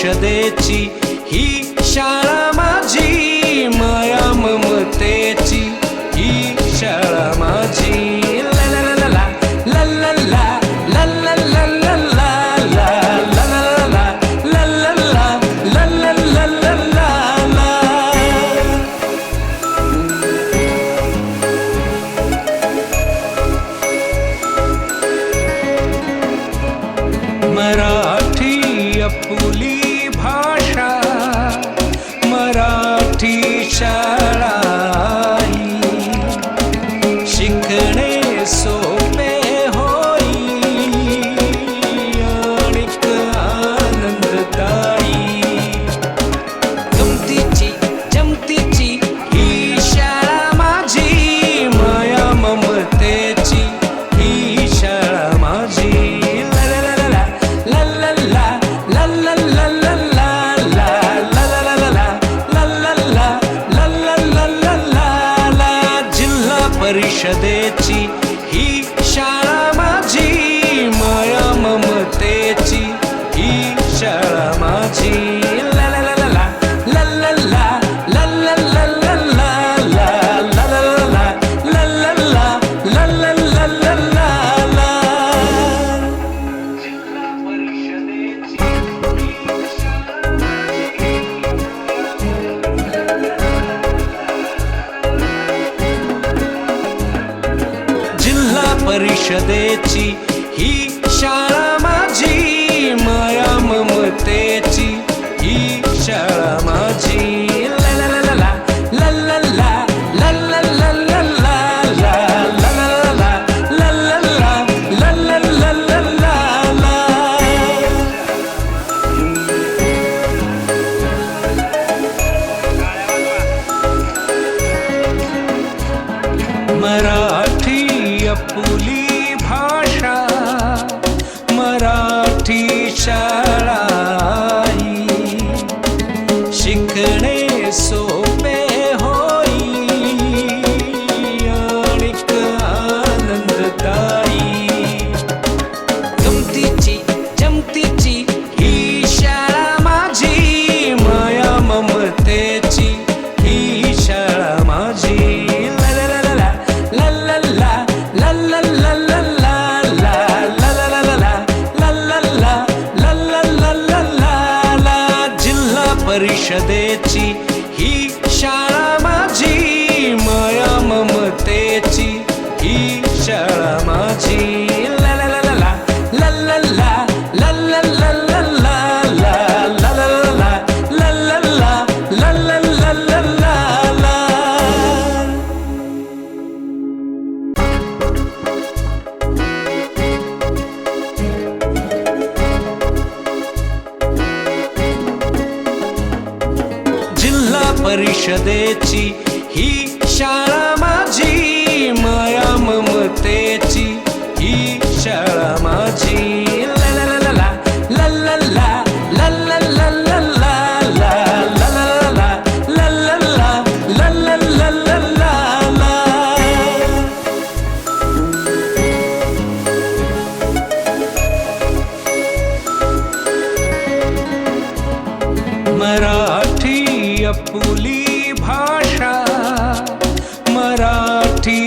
परिषदेची ही शाळा माझी, माया ममतेची ही शाळा माझी। ला ला ला ला ला ला ला ला ला ला ला ला ला ला ला ला ला ला। मराठी आपुली भाषा, मराठी शाळा शिकणे सोपे होई, अनेक आनंददायी। गमतीची जमतीची ही शाळा माझी, माया ममतेची ही शाळा माझी। परिषदेची ही शाळा माझी, माया ममतेची ही शाळा माझी। ला ला ला ला ला ला ला ला ला ला ला ला ला ला ला ला ला। जिल्हा परिषदेची ही शाळा माझी, माया ममतेची ही शाळा माझी। ला ला ला ला ला ला ला ला ला ला ला ला ला ला ला ला। मराठी आपुली भाषा, मराठी शाळा शिकणे सोपे होई, अनेक आनंददायी। गमतीची जमतीची ही शाळा माझी, माया ममतेची ही शाळा माझी। परिषदेची ही शाळा माझी, माया ममतेची ही शाळा माझी। ला ला ला ला ला ला ला ला ला ला ला ला ला ला ला। परिषदेची ही शाळा माझी, माया ममतेची ही शाळा माझी। ला ला ला ला ला ला ला ला ला ला ला ला ला ला ला। मराठी आपुली भाषा, मराठी